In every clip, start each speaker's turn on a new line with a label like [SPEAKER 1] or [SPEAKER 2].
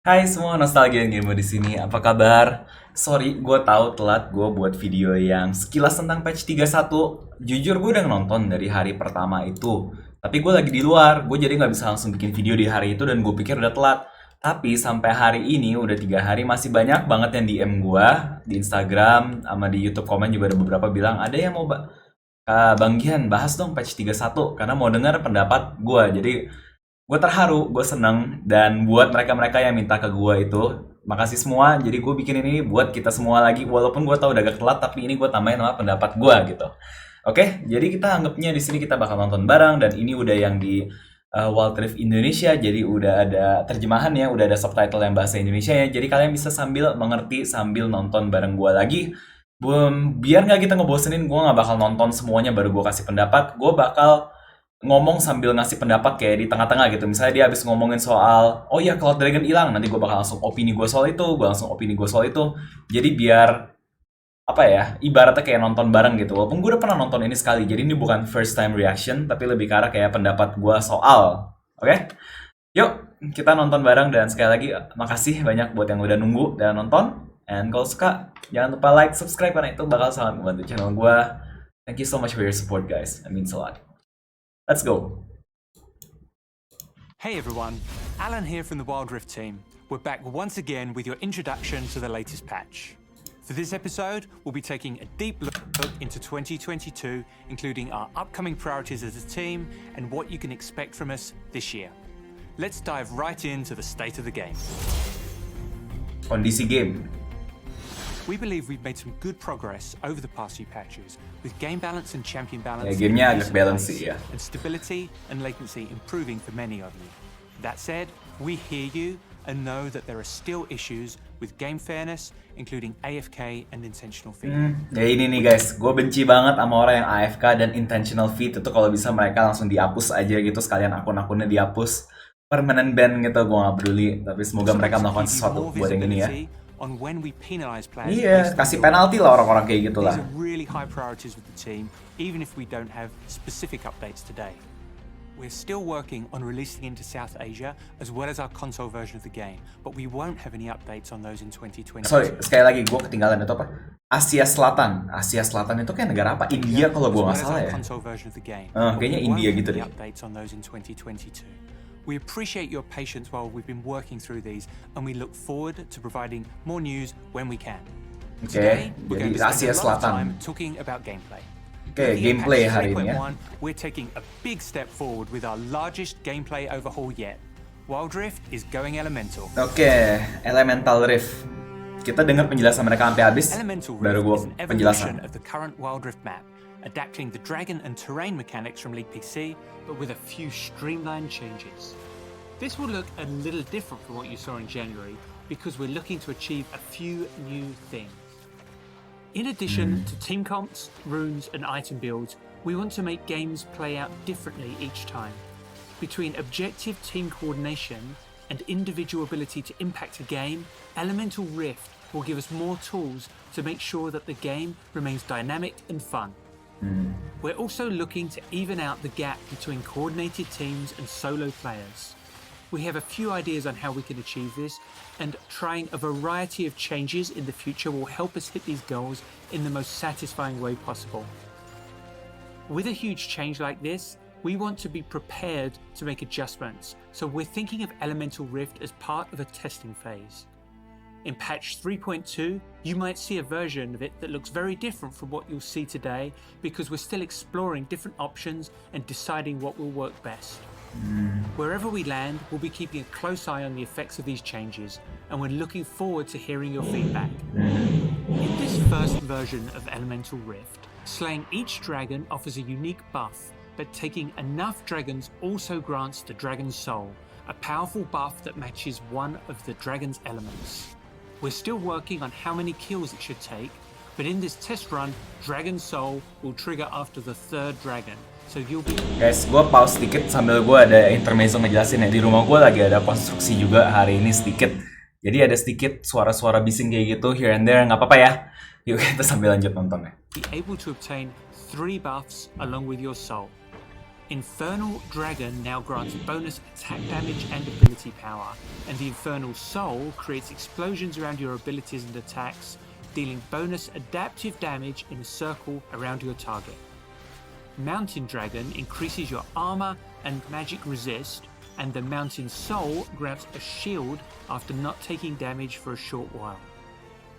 [SPEAKER 1] Hai semua, NostalGian Game di sini. Apa kabar? Sorry, gue tahu telat gue buat video yang sekilas tentang patch 31. Jujur gue udah nonton dari hari pertama itu. Tapi gue lagi di luar, gue jadi nggak bisa langsung bikin video di hari itu dan gue pikir udah telat. Tapi sampai hari ini udah 3 hari masih banyak banget yang DM gue di Instagram sama di YouTube komen juga ada beberapa bilang ada yang mau Bang Gian bahas dong patch 31 karena mau dengar pendapat gue. Jadi gue terharu, gue seneng, dan buat mereka-mereka yang minta ke gue itu, makasih semua. Jadi gue bikin ini buat kita semua lagi, walaupun gue tahu udah agak telat, tapi ini gue tambahin sama pendapat gue gitu. Oke, jadi kita anggapnya di sini kita bakal nonton bareng, dan ini udah yang di Wild Rift Indonesia, jadi udah ada terjemahan ya, udah ada subtitle yang bahasa Indonesia ya. Jadi kalian bisa sambil mengerti sambil nonton bareng gue lagi. Biar nggak kita ngebosenin, gue nggak bakal nonton semuanya baru gue kasih pendapat. Gue bakal ngomong sambil ngasih pendapat kayak di tengah-tengah gitu. Misalnya dia habis ngomongin soal, oh ya Cloud Dragon hilang, nanti gue bakal langsung opini gue soal itu, gue langsung opini gue soal itu. Jadi biar apa ya, ibaratnya kayak nonton bareng gitu. Walaupun gue udah pernah nonton ini sekali, jadi ini bukan first time reaction, tapi lebih ke arah kayak pendapat gue soal. Oke? Yuk, kita nonton bareng dan sekali lagi makasih banyak buat yang udah nunggu dan nonton. And kalau suka, jangan lupa like, subscribe karena itu bakal sangat membantu channel gue. Thank you so much for your support guys, it means a lot. Let's go.
[SPEAKER 2] Hey everyone, Alan here from the Wild Rift team. We're back once again with your introduction to the latest patch. For this episode, we'll be taking a deep look into 2022, including our upcoming priorities as a team and what you can expect from us this year. Let's dive right into the state of the game.
[SPEAKER 1] Kondisi game.
[SPEAKER 2] We believe we've made some good progress over the past few patches, with game balance and champion balance
[SPEAKER 1] Ya, gamenya agak
[SPEAKER 2] increasing
[SPEAKER 1] balance
[SPEAKER 2] pace,
[SPEAKER 1] sih ya.
[SPEAKER 2] and stability and latency improving for many of you. That said, we hear you and know that there are still issues with game fairness, including AFK and intentional feed.
[SPEAKER 1] Ya ini nih guys, gue benci banget sama orang yang AFK dan intentional feed itu. Kalau bisa mereka langsung dihapus aja gitu, sekalian akun-akunnya dihapus, permanent ban gitu, gue gak peduli. Tapi semoga mereka melakukan sesuatu buat yang ini ya.
[SPEAKER 2] On when we penalize players.
[SPEAKER 1] Iya, kasih penalti lah orang-orang kayak gitu lah.
[SPEAKER 2] These are really high priorities with the team, even if we don't have specific updates today. We're still working on releasing into South Asia as well as our console version of the game, but we won't have any updates on those in 2020.
[SPEAKER 1] Sorry, sekali lagi gue ketinggalan itu apa? Asia Selatan. Asia Selatan itu kayak negara apa? India kalau gue nggak salah ya. Kayaknya India gitu deh.
[SPEAKER 2] Updates on those in 2022. We appreciate your patience while we've been working through these, and we look forward to providing more news when we can.
[SPEAKER 1] Oke, jadi Asia Selatan.
[SPEAKER 2] Talking about gameplay.
[SPEAKER 1] Oke, gameplay hari ini ya.
[SPEAKER 2] We're taking a big step forward with our largest gameplay overhaul yet. Wild Rift is going elemental.
[SPEAKER 1] Oke, Elemental Rift. Kita dengar penjelasan mereka sampai habis. Baru gue penjelasan.
[SPEAKER 2] Of the current Wild Rift map, adapting the dragon and terrain mechanics from League PC, but with a few streamlined changes. This will look a little different from what you saw in January, because we're looking to achieve a few new things. In addition to team comps, runes, and item builds, we want to make games play out differently each time. Between objective team coordination and individual ability to impact a game, Elemental Rift will give us more tools to make sure that the game remains dynamic and fun. We're also looking to even out the gap between coordinated teams and solo players. We have a few ideas on how we can achieve this, and trying a variety of changes in the future will help us hit these goals in the most satisfying way possible. With a huge change like this, we want to be prepared to make adjustments, so we're thinking of Elemental Rift as part of a testing phase. In patch 3.2, you might see a version of it that looks very different from what you'll see today, because we're still exploring different options and deciding what will work best. Wherever we land, we'll be keeping a close eye on the effects of these changes, and we're looking forward to hearing your feedback. In this first version of Elemental Rift, slaying each dragon offers a unique buff, but taking enough dragons also grants the dragon's soul, a powerful buff that matches one of the dragon's elements. We're still working on how many kills it should take, but in this test run, Dragon Soul will trigger after the third dragon. So you'll be...
[SPEAKER 1] Guys, gue pause sedikit sambil gue ada intermezzo ngejelasin ya. Di rumah gue lagi ada konstruksi juga hari ini sedikit. Jadi ada sedikit suara-suara bising kayak gitu here and there, nggak apa-apa ya. Yuk kita sambil lanjut nonton ya.
[SPEAKER 2] Be able to obtain 3 buffs along with your soul. Infernal Dragon now grants bonus attack damage and ability power, and the Infernal Soul creates explosions around your abilities and attacks, dealing bonus adaptive damage in a circle around your target. Mountain Dragon increases your armor and magic resist, and the Mountain Soul grants a shield after not taking damage for a short while.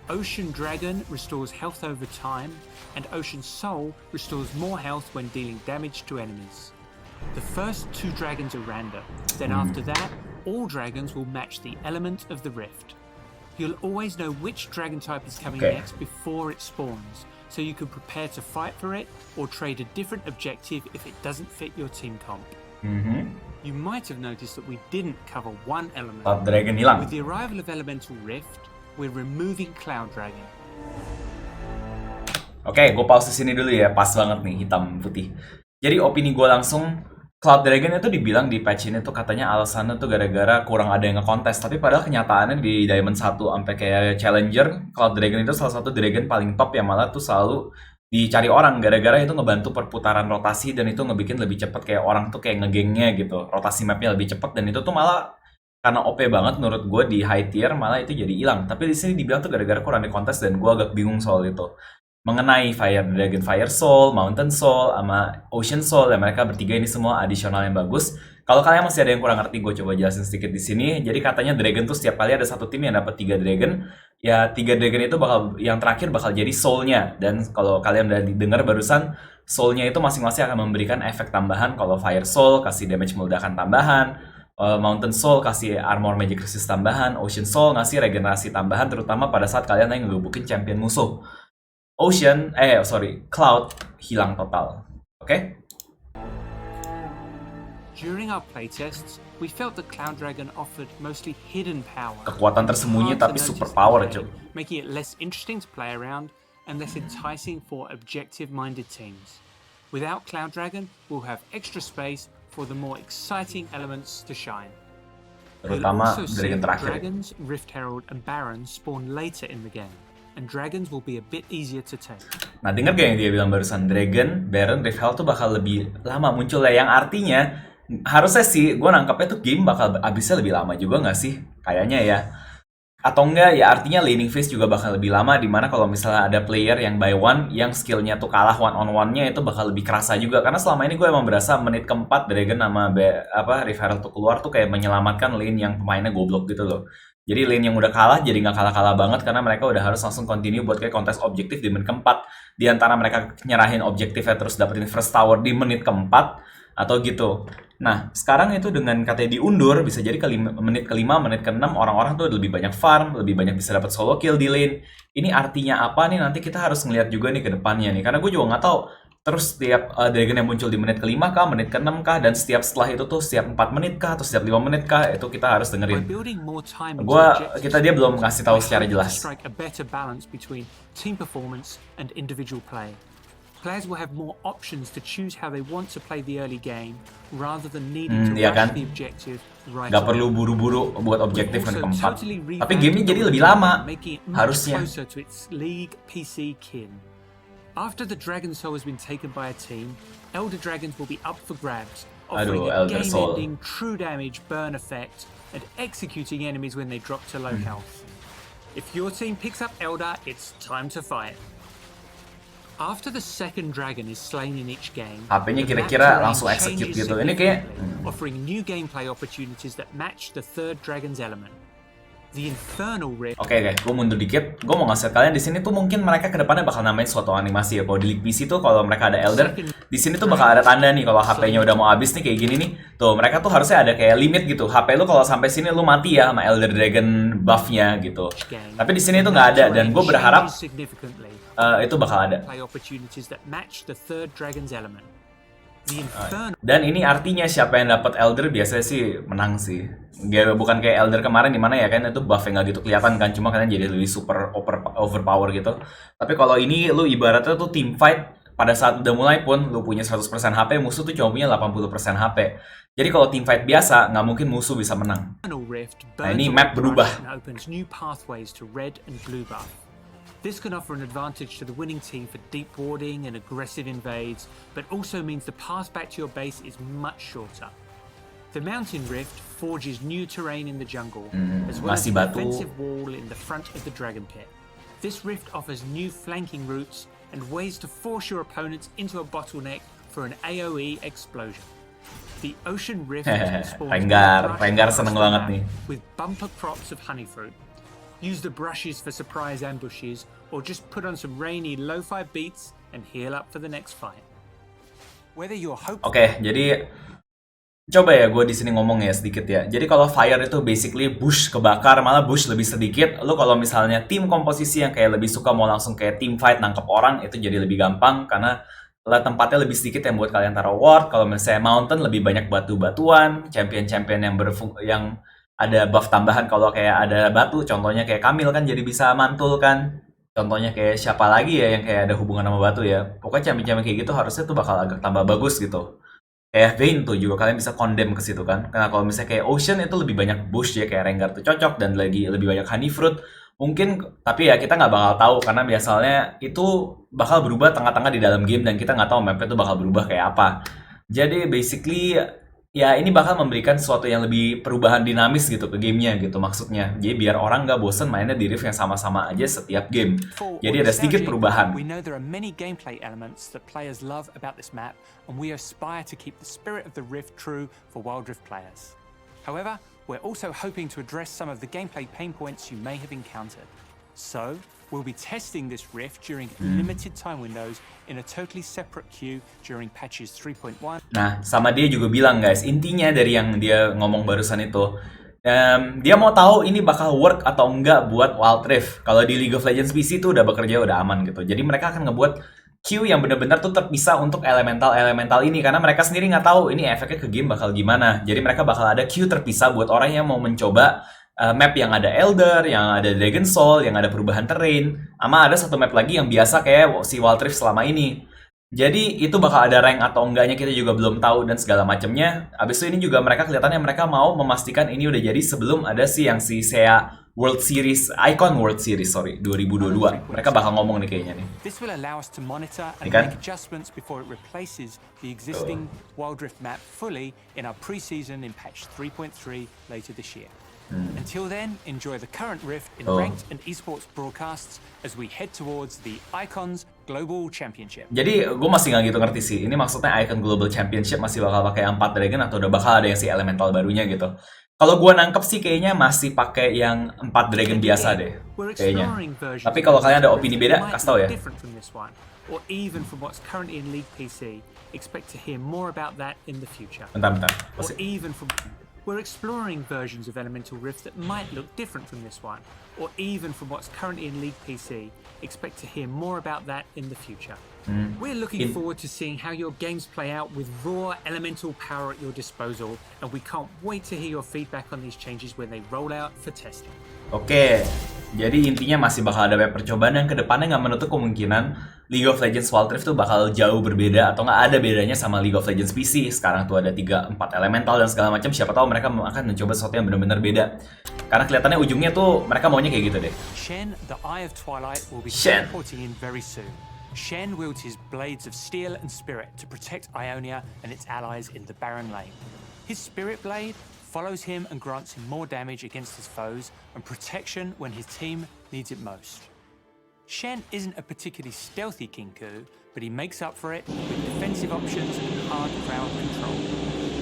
[SPEAKER 2] Ocean Dragon restores health over time, and Ocean Soul restores more health when dealing damage to enemies. The first 2 dragons are random, then after that, all dragons will match the element of the rift. You'll always know which dragon type is coming next before it spawns, so you can prepare to fight for it or trade a different objective if it doesn't fit your team comp. You might have noticed that we didn't cover one element.
[SPEAKER 1] Cloud Dragon hilang.
[SPEAKER 2] With the arrival of Elemental Rift, we're removing Cloud Dragon.
[SPEAKER 1] Oke, gue pause di sini dulu ya, pas banget nih hitam putih. Jadi opini gue langsung, Cloud Dragon itu dibilang di patch ini tuh katanya alasannya tuh gara-gara kurang ada yang ngekontes. Tapi padahal kenyataannya di Diamond 1 sampai kayak Challenger, Cloud Dragon itu salah satu dragon paling top yang malah tuh selalu dicari orang. Gara-gara itu ngebantu perputaran rotasi dan itu ngebikin lebih cepet kayak orang tuh kayak ngegengnya gitu. Rotasi mapnya lebih cepet dan itu tuh malah karena OP banget menurut gue di high tier malah itu jadi hilang. Tapi di sini dibilang tuh gara-gara kurang di kontes dan gue agak bingung soal itu. Mengenai Fire Dragon, Fire Soul, Mountain Soul, sama Ocean Soul, ya mereka bertiga ini semua additional yang bagus. Kalau kalian masih ada yang kurang ngerti, gue coba jelasin sedikit di sini. Jadi katanya Dragon tuh setiap kali ada satu tim yang dapat 3 Dragon, ya 3 Dragon itu bakal yang terakhir bakal jadi Soul-nya. Dan kalau kalian udah dengar barusan, Soul-nya itu masing-masing akan memberikan efek tambahan. Kalau Fire Soul kasih damage meledakan tambahan, Mountain Soul kasih armor magic resist tambahan, Ocean Soul ngasih regenerasi tambahan terutama pada saat kalian lagi ngegebukin champion musuh. Cloud hilang total. Oke?
[SPEAKER 2] During our playtests, we felt that Cloud Dragon offered mostly hidden power.
[SPEAKER 1] Kekuatan tersembunyi tapi super power, cuy.
[SPEAKER 2] Making it less interesting to play around and less enticing for objective-minded teams. Without Cloud Dragon, we'll have extra space for the more exciting elements to shine.
[SPEAKER 1] Terutama
[SPEAKER 2] We'll also
[SPEAKER 1] Dragon
[SPEAKER 2] see
[SPEAKER 1] terakhir.
[SPEAKER 2] Dragons, Rift Herald, and Baron spawn later in the game, and dragons will be a bit easier to take.
[SPEAKER 1] Nah, denger gak yang dia bilang barusan? Dragon, Baron, Rift Herald tuh bakal lebih lama muncul ya. Yang artinya, harusnya sih, gue nangkapnya tuh game bakal habisnya lebih lama juga gak sih? Kayaknya ya. Atau enggak, ya artinya laning phase juga bakal lebih lama. Dimana kalau misalnya ada player yang by one, yang skillnya tuh kalah one on one-nya itu bakal lebih kerasa juga. Karena selama ini gue emang berasa menit keempat Dragon sama Rift Herald tuh keluar tuh kayak menyelamatkan lane yang pemainnya goblok gitu loh. Jadi lane yang udah kalah jadi nggak kalah-kalah banget karena mereka udah harus langsung continue buat kayak kontes objektif di menit keempat. Di antara mereka nyerahin objektifnya terus dapetin first tower di menit keempat atau gitu. Nah, sekarang itu dengan katanya diundur bisa jadi menit kelima, menit keenam orang-orang tuh lebih banyak farm, lebih banyak bisa dapat solo kill di lane. Ini artinya apa nih? Nanti kita harus ngeliat juga nih ke depannya nih. Karena gue juga nggak tahu terus setiap dragon yang muncul di menit kelima kah, menit keenam kah, dan setiap setelah itu tuh setiap 4 menit kah, atau setiap 5 menit kah, itu kita harus dengerin. Dia belum ngasih tahu secara jelas.
[SPEAKER 2] Players will have more options to choose how they want to play the early game rather than needing to rush the objective right away.
[SPEAKER 1] Gak perlu buru-buru buat objektif menit keempat. Tapi gamenya jadi lebih lama, harusnya.
[SPEAKER 2] After the Dragon Soul has been taken by a team, Elder Dragons will be up for grabs,
[SPEAKER 1] Aduh,
[SPEAKER 2] offering a
[SPEAKER 1] Elder Soul.
[SPEAKER 2] game-ending true damage burn effect and executing enemies when they drop to low health. If your team picks up Elder, it's time to fight. After the second dragon is slain in each game,
[SPEAKER 1] HP-nya
[SPEAKER 2] the
[SPEAKER 1] kira-kira
[SPEAKER 2] map
[SPEAKER 1] langsung
[SPEAKER 2] terrain
[SPEAKER 1] execute
[SPEAKER 2] changes
[SPEAKER 1] gitu. Ini kayak
[SPEAKER 2] significantly, offering new gameplay opportunities that match the third dragon's element. The Infernal Rift.
[SPEAKER 1] Oke, gue mundur dikit. Gue mau ngasih kalian di sini tuh mungkin mereka kedepannya bakal namain suatu animasi ya. Kalau di League PC tuh kalau mereka ada Elder, di sini tuh bakal ada tanda nih kalau HP-nya udah mau habis nih kayak gini nih. Tuh mereka tuh harusnya ada kayak limit gitu. HP lu kalau sampai sini lu mati ya sama Elder Dragon buff-nya gitu. Tapi di sini tuh nggak ada dan gue berharap itu bakal ada. Dan ini artinya siapa yang dapat Elder biasanya sih menang sih. Bukan kayak Elder kemarin dimana ya kan itu buffnya nggak gitu kelihatan kan, cuma kalian jadi lebih super overpower gitu. Tapi kalau ini lu ibaratnya tuh team fight pada saat udah mulai pun lu punya 100% HP, musuh tuh cuma punya 80% HP. Jadi kalau team fight biasa nggak mungkin musuh bisa menang. Nah ini map berubah.
[SPEAKER 2] This can offer an advantage to the winning team for deep warding and aggressive invades, but also means the path back to your base is much shorter. The Mountain Rift forges new terrain in the jungle, as well as
[SPEAKER 1] masih
[SPEAKER 2] a
[SPEAKER 1] batu.
[SPEAKER 2] defensive wall in the front of the Dragon Pit. This rift offers new flanking routes and ways to force your opponents into a bottleneck for an AoE explosion. The Ocean Rift spawns
[SPEAKER 1] Renggar seneng banget nih.
[SPEAKER 2] with bumper crops of honey fruit. Use the brushes for surprise ambushes, or just put on some rainy lo-fi beats and heal up for the next fight. Whether you're hopeful...
[SPEAKER 1] Oke, jadi coba ya gue di sini ngomong ya sedikit ya. Jadi kalau fire itu basically bush kebakar, malah bush lebih sedikit. Lu kalau misalnya tim komposisi yang kayak lebih suka mau langsung kayak team fight nangkep orang, itu jadi lebih gampang karena tempatnya lebih sedikit yang buat kalian taruh ward. Kalau misalnya mountain lebih banyak batu-batuan, champion-champion yang ada buff tambahan kalau kayak ada batu, contohnya kayak Kamil kan jadi bisa mantul kan. Contohnya kayak siapa lagi ya yang kayak ada hubungan sama batu ya. Pokoknya champion-champion kayak gitu harusnya tuh bakal agak tambah bagus gitu. Kayak Vayne tuh juga kalian bisa condemn ke situ kan. Karena kalau misalnya kayak Ocean itu lebih banyak bush ya, kayak Rengar tuh cocok dan lagi lebih banyak honey fruit. Mungkin, tapi ya kita nggak bakal tahu karena biasanya itu bakal berubah tengah-tengah di dalam game dan kita nggak tahu mapnya tuh bakal berubah kayak apa. Jadi basically ya ini bakal memberikan sesuatu yang lebih perubahan dinamis gitu ke gamenya gitu maksudnya. Jadi biar orang nggak bosen mainnya di rift yang sama-sama aja setiap game. Jadi ada sedikit perubahan.
[SPEAKER 2] We know there are many gameplay elements that players love about this map, and we aspire to keep the spirit of the rift true for Wild Rift players. However, we're also hoping to address some of the gameplay pain points you may have encountered. So, we'll be testing this rift during limited time windows in a totally separate queue during patches 3.1.
[SPEAKER 1] Nah, sama dia juga bilang guys, intinya dari yang dia ngomong barusan itu, dia mau tahu ini bakal work atau enggak buat Wild Rift. Kalau di League of Legends PC tuh udah bekerja, udah aman gitu. Jadi mereka akan ngebuat queue yang benar-benar tuh terpisah untuk elemental ini karena mereka sendiri nggak tahu ini efeknya ke game bakal gimana. Jadi mereka bakal ada queue terpisah buat orang yang mau mencoba map yang ada Elder, yang ada Dragon Soul, yang ada perubahan terrain, sama ada satu map lagi yang biasa kayak si Wild Rift selama ini. Jadi itu bakal ada rank atau enggaknya kita juga belum tahu dan segala macamnya. Abis itu ini juga mereka kelihatannya mereka mau memastikan ini udah jadi sebelum ada si SEA World Series, Icon World Series, 2022. Mereka bakal ngomong nih kayaknya nih.
[SPEAKER 2] This will allow us to monitor and
[SPEAKER 1] kan?
[SPEAKER 2] make adjustments before it replaces the existing Wild Rift map fully in our pre-season in patch 3.3 later this year. Until then, enjoy the current Rift in ranked and esports broadcasts as we head towards the Icons Global Championship.
[SPEAKER 1] Jadi gue masih nggak gitu ngerti sih. Ini maksudnya Icon Global Championship masih bakal pakai 4 Dragon atau udah bakal ada yang si elemental barunya gitu. Kalau gue nangkep sih kayaknya masih pakai yang 4 Dragon biasa deh. Kayaknya. Tapi kalau kalian ada opini beda, kasih tau ya.
[SPEAKER 2] Or even from what's currently in League PC, expect to hear more about that in the future.
[SPEAKER 1] Bentar.
[SPEAKER 2] Or even from... We're exploring versions of Elemental Rift that might look different from this one, or even from what's currently in League PC. Expect to hear more about that in the future. We're looking forward to seeing how your games play out with raw elemental power at your disposal, and we can't wait to hear your feedback on these changes when they roll out for testing.
[SPEAKER 1] Oke, jadi intinya masih bakal ada banyak percobaan yang kedepannya nggak menutup kemungkinan League of Legends Wild Rift tuh bakal jauh berbeda atau nggak ada bedanya sama League of Legends PC. Sekarang tuh ada 3-4 elemental dan segala macam. Siapa tahu mereka akan mencoba sesuatu yang benar-benar beda. Karena kelihatannya ujungnya tuh mereka maunya kayak gitu deh.
[SPEAKER 2] Shen, the Eye of Twilight, will be teleporting in very soon. Shen wields his blades of steel and spirit to protect Ionia and its allies in the Barren Lane. His spirit blade follows him and grants him more damage against his foes and protection when his team needs it most. Shen isn't a particularly stealthy Kinku, but he makes up for it with defensive options and hard crowd control.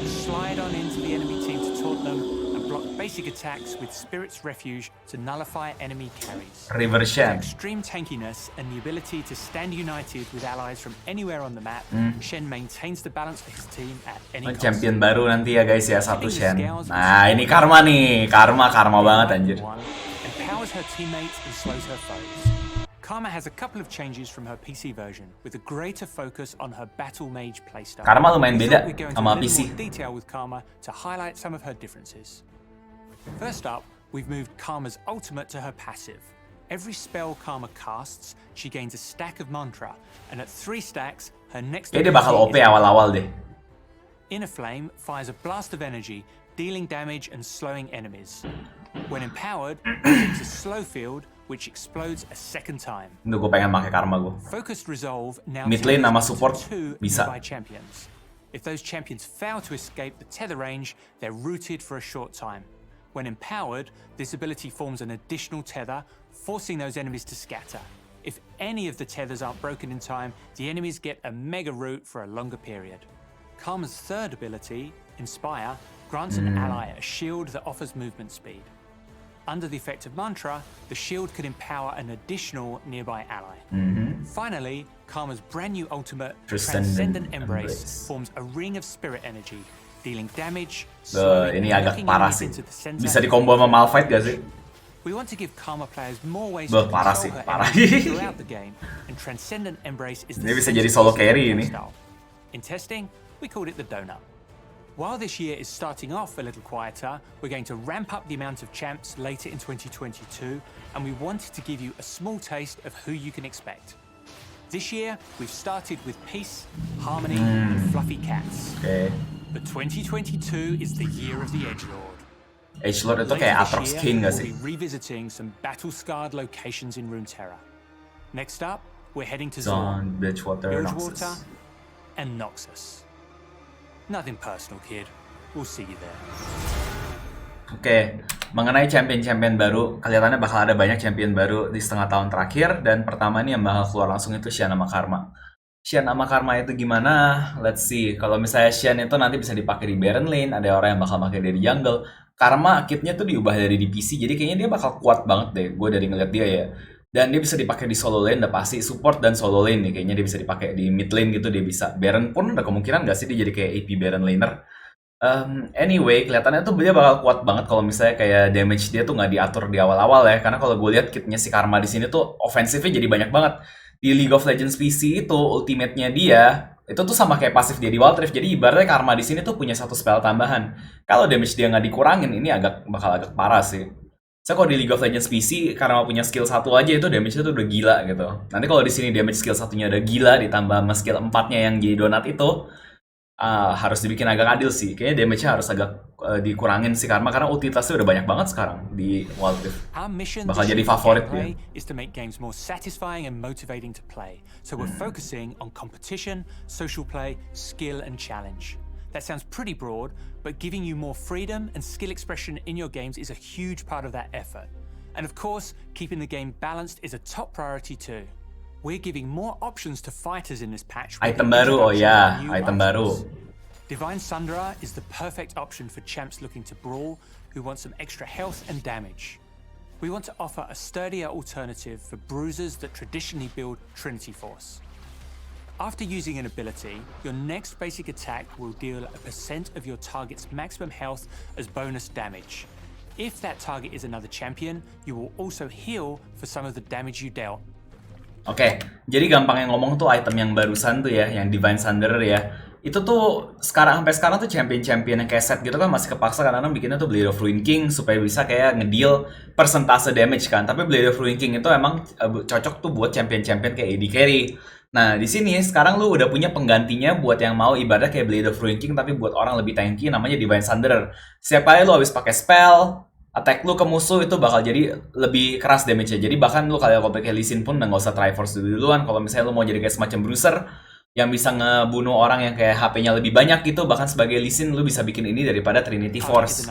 [SPEAKER 2] Slide on into the enemy team to taunt them and block basic attacks with Spirit's Refuge to nullify enemy carries.
[SPEAKER 1] River Shen.
[SPEAKER 2] With extreme tankiness and the ability to stand united with allies from anywhere on the map, Shen maintains the balance for his team at any cost.
[SPEAKER 1] Champion baru nanti ya guys ya, satu Shen. Nah ini karma nih, karma banget anjir.
[SPEAKER 2] Empowers her teammates and slows her foes. Karma has a couple of changes from her PC version, with a greater focus on her battle mage playstyle.
[SPEAKER 1] Karma lumayan beda sama PC.
[SPEAKER 2] More detail with Karma to highlight some of her differences. First up, we've moved Karma's ultimate to her passive. Every spell Karma casts, she gains a stack of mantra, and at 3 stacks, her next.
[SPEAKER 1] Dia bakal OP awal-awal deh.
[SPEAKER 2] Inner Flame fires a blast of energy, dealing damage and slowing enemies. When empowered, it's a slow field which explodes a second time.
[SPEAKER 1] Itu gue pengen pakai karma gue.
[SPEAKER 2] Focused resolve now
[SPEAKER 1] Mid lane nama
[SPEAKER 2] tethers
[SPEAKER 1] support
[SPEAKER 2] to
[SPEAKER 1] bisa.
[SPEAKER 2] nearby champions. If those champions fail to escape the tether range, they're rooted for a short time. When empowered, this ability forms an additional tether, forcing those enemies to scatter. If any of the tethers aren't broken in time, the enemies get a mega root for a longer period. Karma's third ability, Inspire, grants an ally a shield that offers movement speed. Under the effect of mantra, the shield could empower an additional nearby ally. Finally, Karma's brand new ultimate, Transcendent Embrace, forms a ring of spirit energy, dealing damage,
[SPEAKER 1] Ini agak parah sih.
[SPEAKER 2] into the center.
[SPEAKER 1] Bisa dikombo sama Malphite gak sih?
[SPEAKER 2] We want to give Karma players more ways
[SPEAKER 1] Bah,
[SPEAKER 2] to
[SPEAKER 1] parah
[SPEAKER 2] control
[SPEAKER 1] sih,
[SPEAKER 2] her
[SPEAKER 1] parah.
[SPEAKER 2] enemies throughout the game, and Transcendent Embrace is the
[SPEAKER 1] Ini bisa jadi solo
[SPEAKER 2] centerpiece of
[SPEAKER 1] carry
[SPEAKER 2] her
[SPEAKER 1] ini.
[SPEAKER 2] style. In testing, we called it the donut. While this year is starting off a little quieter, we're going to ramp up the amount of champs later in 2022, and we wanted to give you a small taste of who you can expect. This year, we've started with peace, harmony, and fluffy cats.
[SPEAKER 1] Oke.
[SPEAKER 2] But 2022 is the year of the Edgelord.
[SPEAKER 1] Edgelord itu
[SPEAKER 2] Later
[SPEAKER 1] kayak
[SPEAKER 2] this
[SPEAKER 1] Atrox
[SPEAKER 2] year,
[SPEAKER 1] King gak
[SPEAKER 2] we'll
[SPEAKER 1] sih?
[SPEAKER 2] be revisiting some battle-scarred locations in Runeterra. Next up, we're heading to
[SPEAKER 1] Zone,
[SPEAKER 2] Zorn,
[SPEAKER 1] Bridgewater,
[SPEAKER 2] Bilgewater,
[SPEAKER 1] Noxus.
[SPEAKER 2] and Noxus. Nothing personal, kid. We'll see you there.
[SPEAKER 1] Oke, mengenai champion-champion baru, kelihatannya bakal ada banyak champion baru di setengah tahun terakhir. Dan pertama nih yang bakal keluar langsung itu Xian sama Karma. Xian sama Karma itu gimana? Let's see. Kalau misalnya Xian itu nanti bisa dipakai di Baron Lane, ada orang yang bakal pakai dari jungle. Karma kitnya tuh diubah dari DPC, jadi kayaknya dia bakal kuat banget deh. Gue dari ngeliat dia ya. Dan dia bisa dipakai di solo lane, udah pasti support dan solo lane nih. Kayaknya dia bisa dipakai di mid lane gitu, dia bisa. Baron pun ada kemungkinan nggak sih dia jadi kayak AP Baron laner. Anyway, kelihatannya tuh dia bakal kuat banget kalau misalnya kayak damage dia tuh nggak diatur di awal-awal ya. Karena kalau gue lihat kitnya si Karma di sini tuh offensive-nya jadi banyak banget. Di League of Legends PC itu ultimate-nya dia itu tuh sama kayak pasif dia di Wild Rift. Jadi ibaratnya Karma di sini tuh punya satu spell tambahan. Kalau damage dia nggak dikurangin, ini bakal agak parah sih. Saya kalau di League of Legends PC karena punya skill 1 aja itu damage-nya tuh udah gila gitu. Nanti kalau di sini damage skill 1-nya udah gila ditambah sama skill 4-nya yang jadi donat itu harus dibikin agak adil sih. Kayaknya damage-nya harus agak dikurangin sih karena ultitasnya udah banyak banget sekarang di Wild Rift.
[SPEAKER 2] Our mission
[SPEAKER 1] Bakal
[SPEAKER 2] this
[SPEAKER 1] jadi
[SPEAKER 2] year for
[SPEAKER 1] favorit
[SPEAKER 2] gameplay
[SPEAKER 1] dia.
[SPEAKER 2] is to make games more satisfying and motivating to play. So we're focusing on competition, social play, skill, and challenge. That sounds pretty broad, but giving you more freedom and skill expression in your games is a huge part of that effort. And of course, keeping the game balanced is a top priority too. We're giving more options to fighters in this patch. with
[SPEAKER 1] Item
[SPEAKER 2] the
[SPEAKER 1] baru, oh
[SPEAKER 2] introduction
[SPEAKER 1] ya,
[SPEAKER 2] of new
[SPEAKER 1] item
[SPEAKER 2] items.
[SPEAKER 1] baru.
[SPEAKER 2] Divine Sundera is the perfect option for champs looking to brawl who want some extra health and damage. We want to offer a sturdier alternative for bruisers that traditionally build Trinity Force. After using an ability, your next basic attack will deal a % of your target's maximum health as bonus damage. If that target is another champion, you will also heal for some of the damage you dealt.
[SPEAKER 1] Oke, jadi gampang yang ngomong tuh item yang barusan tuh ya, yang Divine Thunder ya. Itu tuh sampai sekarang tuh champion-champion yang kayak set gitu kan masih kepaksa kadang-kadang bikinnya tuh Blade of Ruin King supaya bisa kayak ngedeal persentase damage kan. Tapi Blade of Ruin King itu emang cocok tuh buat champion-champion kayak AD carry. Nah, di sini sekarang lu udah punya penggantinya buat yang mau ibaratnya kayak Blade of Ruin King tapi buat orang lebih tanky namanya Divine Thunder. Setiap kali lu habis pakai spell, attack lu ke musuh itu bakal jadi lebih keras damage-nya. Jadi bahkan lu kalau pakai Lee Sin pun nggak usah Triforce duluan. Kalau misalnya lu mau jadi kayak semacam bruiser yang bisa ngebunuh orang yang kayak HP-nya lebih banyak gitu, bahkan sebagai Lee Sin lu bisa bikin ini daripada Trinity Force.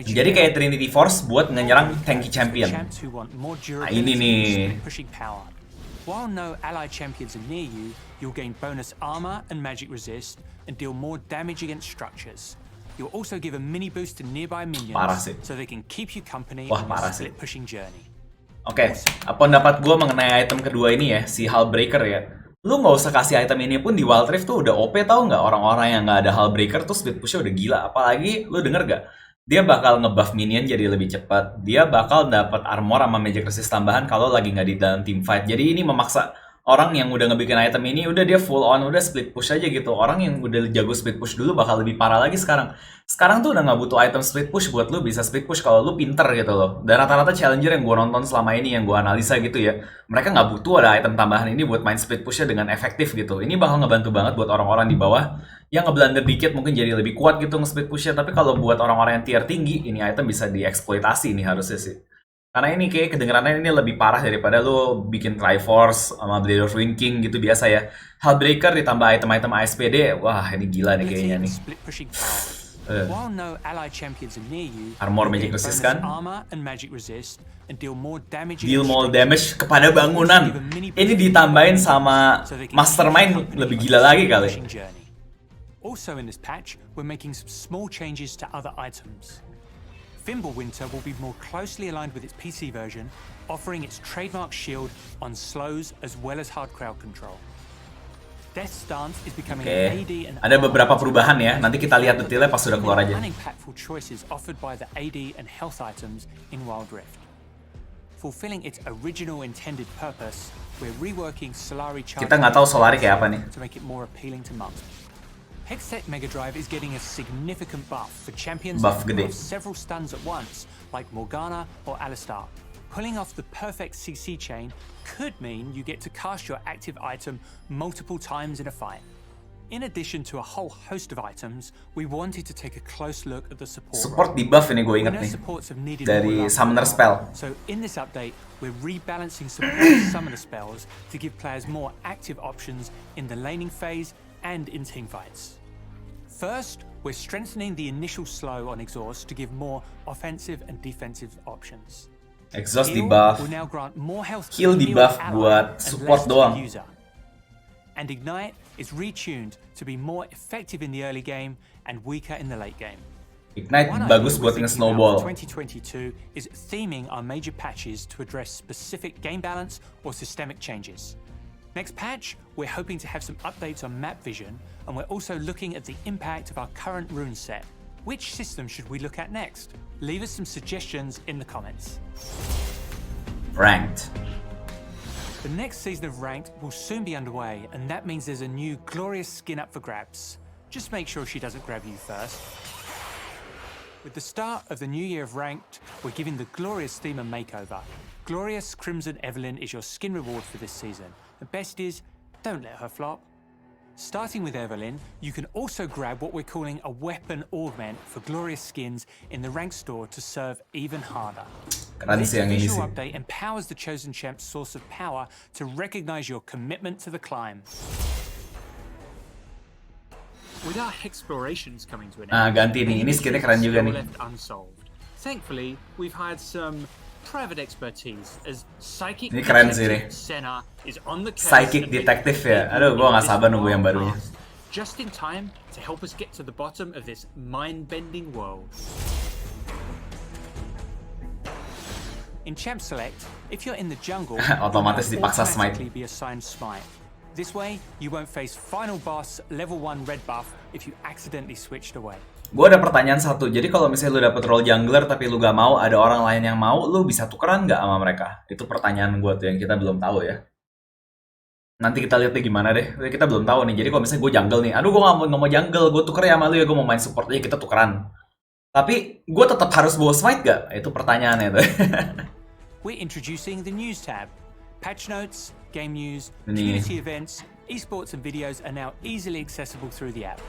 [SPEAKER 1] Jadi kayak Trinity Force buat ngenyerang tanky champion. Nah, ini nih.
[SPEAKER 2] While no allied champions are near you, you'll gain bonus armor and magic resist and deal more damage against structures. You'll also give a mini boost to nearby minions so they can keep you company on your split pushing journey.
[SPEAKER 1] Oke, pendapat gue mengenai item kedua ini ya, si Hullbreaker ya. Lu nggak usah kasih item ini pun di Wild Rift tuh udah OP tau nggak? Orang-orang yang nggak ada Hullbreaker tuh Splitpusher udah gila. Apalagi lu denger gak? Dia bakal ngebuff minion jadi lebih cepat. Dia bakal dapat armor sama magic resist tambahan kalau lagi nggak di dalam team fight. Jadi ini memaksa orang yang udah ngebikin item ini udah dia full on, udah split push aja gitu. Orang yang udah jago split push dulu bakal lebih parah lagi sekarang. Sekarang tuh udah nggak butuh item split push buat lu bisa split push kalau lu pinter gitu loh. Dan rata-rata challenger yang gue nonton selama ini, yang gue analisa gitu ya, mereka nggak butuh ada item tambahan ini buat main split pushnya dengan efektif gitu. Ini bakal ngebantu banget buat orang-orang di bawah yang ngeblunder dikit mungkin jadi lebih kuat gitu nge-split pushnya. Tapi kalau buat orang-orang yang tier tinggi, ini item bisa dieksploitasi nih harusnya sih. Karena ini kayak kedengerannya ini lebih parah daripada lu bikin Triforce sama Blade of Ruin King gitu biasa ya. Hullbreaker ditambah item-item ASPD, wah ini gila nih kayaknya nih.
[SPEAKER 2] While no ally champions are near you,
[SPEAKER 1] Armor
[SPEAKER 2] you
[SPEAKER 1] magic
[SPEAKER 2] get
[SPEAKER 1] resist
[SPEAKER 2] bonus
[SPEAKER 1] kan?
[SPEAKER 2] armor and magic resist and deal more damage.
[SPEAKER 1] Deal more damage kepada bangunan. Ini ditambahin sama Mastermind lebih gila lagi kali.
[SPEAKER 2] Also in this patch, we're making some small changes to other items. Fimbulwinter will be more closely aligned with its PC version, offering its trademark shield on slows as well as hard crowd control. Death Stance is becoming an AD and
[SPEAKER 1] ada beberapa perubahan ya. Nanti kita lihat detailnya pas sudah keluar aja.
[SPEAKER 2] Unimpactful choices offered by the AD and health items in Wild Rift. Fulfilling its original intended purpose, we're reworking Solari charge.
[SPEAKER 1] Kita nggak tahu Solari kayak apa nih.
[SPEAKER 2] To make it more appealing to monks. Hextech Mega Drive is getting a significant buff for champions that have several stuns at once, like Morgana or Alistar. Pulling off the perfect CC chain could mean you get to cast your active item multiple times in a fight. In addition to a whole host of items, we wanted to take a close look at the support.
[SPEAKER 1] Support debuff ini gue inget nih dari Summoner Spell.
[SPEAKER 2] So in this update, we're rebalancing support summoner spells to give players more active options in the laning phase and in team fights. First, we're strengthening the initial slow on exhaust to give more offensive and defensive options.
[SPEAKER 1] Exhaust debuff, heal debuff buat support doang.
[SPEAKER 2] And Ignite is retuned to be more effective in the early game and weaker in the late game.
[SPEAKER 1] Ignite bagus buat nge-snowball.
[SPEAKER 2] 2022 is theming our major patches to address specific game balance or systemic changes. Next patch, we're hoping to have some updates on map vision, and we're also looking at the impact of our current rune set. Which system should we look at next? Leave us some suggestions in the comments.
[SPEAKER 1] Ranked.
[SPEAKER 2] The next season of Ranked will soon be underway, and that means there's a new glorious skin up for grabs. Just make sure she doesn't grab you first. With the start of the new year of Ranked, we're giving the glorious theme a makeover. Glorious Crimson Evelyn is your skin reward for this season. The best is, don't let her flop. Starting with Evelyn, you can also grab what we're calling a weapon augment for glorious skins in the ranked store to serve even harder. This visual update empowers the chosen champ's source of power to recognize your commitment to the climb. With our explorations coming to an end,
[SPEAKER 1] ganti nih, ini skinnya keren juga nih.
[SPEAKER 2] Thankfully, we've hired some private expertise as psychic.
[SPEAKER 1] Ini keren sih nih.
[SPEAKER 2] Senna is on the case.
[SPEAKER 1] Psychic detective ya. Aduh, gua nggak sabar nunggu yang barunya.
[SPEAKER 2] Just in time to help us get to the bottom of this mind-bending world. In Champ Select, if you're in the jungle,
[SPEAKER 1] otomatis dipaksa smite.
[SPEAKER 2] Be assigned smite. This way, you won't face final boss level 1 red buff if you accidentally switched away.
[SPEAKER 1] Gue ada pertanyaan satu, jadi kalau misalnya lu dapet role jungler tapi lu gak mau, ada orang lain yang mau, lu bisa tukeran gak sama mereka? Itu pertanyaan gue tuh yang kita belum tahu ya. Nanti kita lihat deh gimana deh, kita belum tahu nih. Jadi kalau misalnya gue jungle nih, aduh gue gak mau jungle, gue tuker ya sama lu ya, gue mau main support aja, kita tukeran. Tapi gue tetap harus bawa smite gak? Itu pertanyaannya tuh.
[SPEAKER 2] We're introducing the news tab. Patch notes, game news, community events, esports and videos are now easily accessible through the app.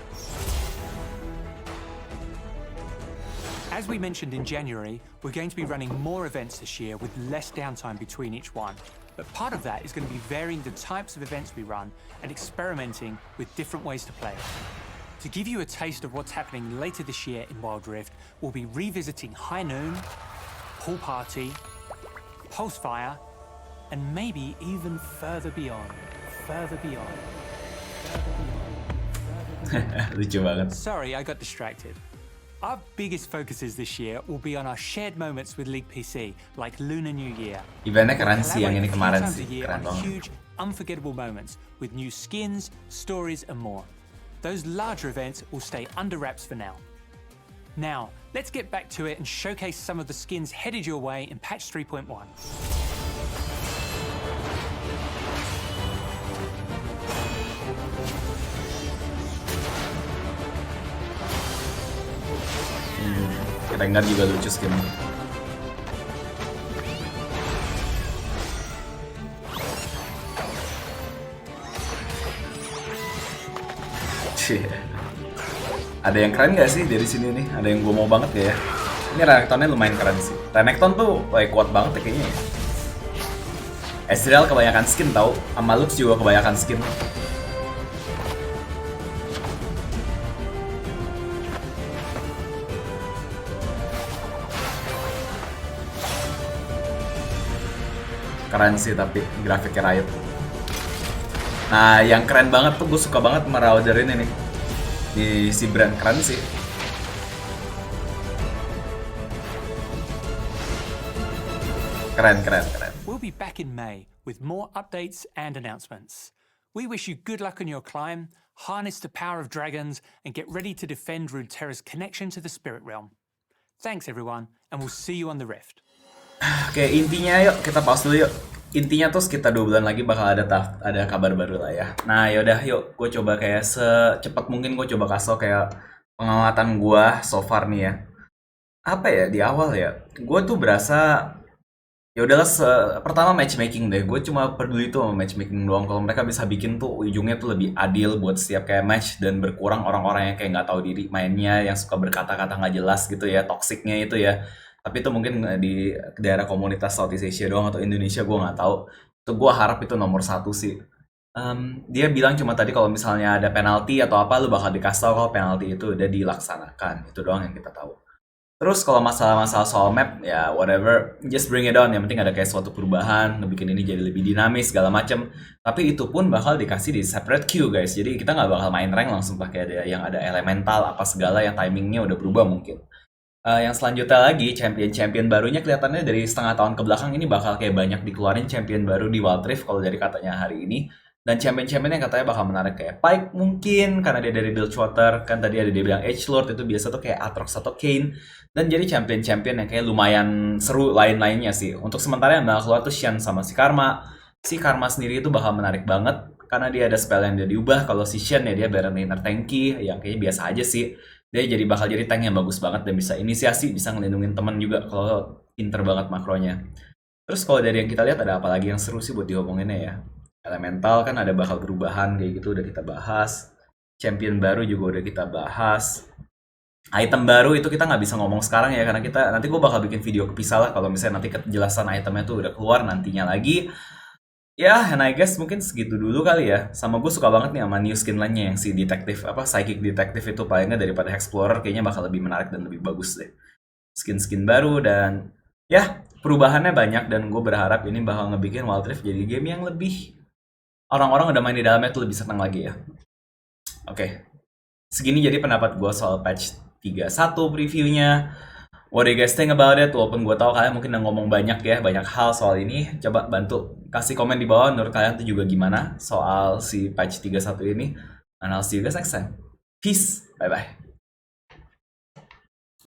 [SPEAKER 2] As we mentioned in January, we're going to be running more events this year with less downtime between each one. But part of that is going to be varying the types of events we run and experimenting with different ways to play. To give you a taste of what's happening later this year in Wild Rift, we'll be revisiting High Noon, Pool Party, Pulsefire, and maybe even further beyond.
[SPEAKER 1] Lucu banget.
[SPEAKER 2] Sorry, I got distracted. Our biggest focuses this year will be on our shared moments with League PC, like Lunar New Year.
[SPEAKER 1] Eventnya keren sih yang ini kemarin sih, keren banget.
[SPEAKER 2] Huge, unforgettable moments with new skins, stories, and more. Those larger events will stay under wraps for now. Now, let's get back to it and showcase some of the skins headed your way in patch 3.1.
[SPEAKER 1] Rengar juga lucu skinnya. Ada yang keren gak sih dari sini nih? Ada yang gue mau banget gak ya? Ini Renektonnya lumayan keren sih. Renekton tuh kuat banget ya kayaknya ya. Ezreal kebanyakan skin tau, sama Lux juga kebanyakan skin. Keren sih tapi grafiknya Riot. Nah yang keren banget tuh gue suka banget Marauder ini nih. Di si brand keren sih. Keren.
[SPEAKER 2] We'll be back in May with more updates and announcements. We wish you good luck on your climb, harness the power of dragons, and get ready to defend Runeterra's connection to the spirit realm. Thanks everyone, and we'll see you on the Rift.
[SPEAKER 1] Oke, intinya yuk kita pause dulu yuk. Intinya tuh sekitar 2 bulan lagi bakal ada kabar baru lah ya. Nah yaudah yuk, gue coba kayak secepat mungkin gue coba kasih kayak pengamatan gue so far nih ya. Apa ya di awal ya, gue tuh berasa ya udahlah pertama matchmaking deh. Gue cuma peduli tuh sama matchmaking doang. Kalau mereka bisa bikin tuh ujungnya tuh lebih adil buat setiap kayak match dan berkurang orang-orang yang kayak nggak tahu diri mainnya, yang suka berkata-kata nggak jelas gitu ya, toksiknya itu ya. Tapi itu mungkin di daerah komunitas Southeast Asia doang atau Indonesia gue nggak tahu. Itu gue harap itu nomor 1 sih. Dia bilang cuma tadi kalau misalnya ada penalti atau apa lu bakal dikasih tahu kalau penalti itu udah dilaksanakan. Itu doang yang kita tahu. Terus kalau masalah-masalah soal map ya whatever, just bring it on. Yang penting ada kayak suatu perubahan, ngebikin ini jadi lebih dinamis segala macem. Tapi itu pun bakal dikasih di separate queue guys. Jadi kita nggak bakal main rank langsung pakai ada yang ada elemental apa segala yang timingnya udah berubah mungkin. Yang selanjutnya lagi champion barunya kelihatannya dari setengah tahun ke belakang ini bakal kayak banyak dikeluarin champion baru di Wild Rift kalau dari katanya hari ini. Dan champion yang katanya bakal menarik kayak Pike mungkin karena dia dari Bilgewater, kan tadi ada dia bilang Edgelord itu biasa tuh kayak Aatrox atau Kayn. Dan jadi champion yang kayak lumayan seru lain-lainnya sih. Untuk sementara yang bakal keluar tuh Shen sama si Karma. Si Karma sendiri itu bakal menarik banget karena dia ada spell yang dia diubah. Kalau si Shen ya dia Baron Inner tanky yang kayaknya biasa aja sih. Dia jadi bakal jadi tank yang bagus banget dan bisa inisiasi, bisa ngelindungin teman juga kalau pinter banget makronya. Terus kalau dari yang kita lihat ada apa lagi yang seru sih buat diomonginnya ya. Elemental kan ada bakal perubahan kayak gitu udah kita bahas. Champion baru juga udah kita bahas. Item baru itu kita nggak bisa ngomong sekarang ya karena kita nanti gue bakal bikin video kepisah lah kalau misalnya nanti kejelasan itemnya tuh udah keluar nantinya lagi. Ya, and I guess mungkin segitu dulu kali ya. Sama gue suka banget nih sama new skin lainnya yang si detektif apa psychic detektif itu palingnya daripada explorer kayaknya bakal lebih menarik dan lebih bagus deh. Skin baru dan ya perubahannya banyak dan gue berharap ini bakal ngebikin Wild Rift jadi game yang lebih orang-orang udah main di dalamnya tuh lebih senang lagi ya. Oke. Segini jadi pendapat gue soal patch 31 previewnya. What do you guys think about it? Walaupun gue tahu kalian mungkin udah ngomong banyak ya, banyak hal soal ini. Coba bantu kasih komen di bawah menurut kalian tuh juga gimana soal si patch 31 ini. And I'll see you guys next time. Peace. Bye-bye.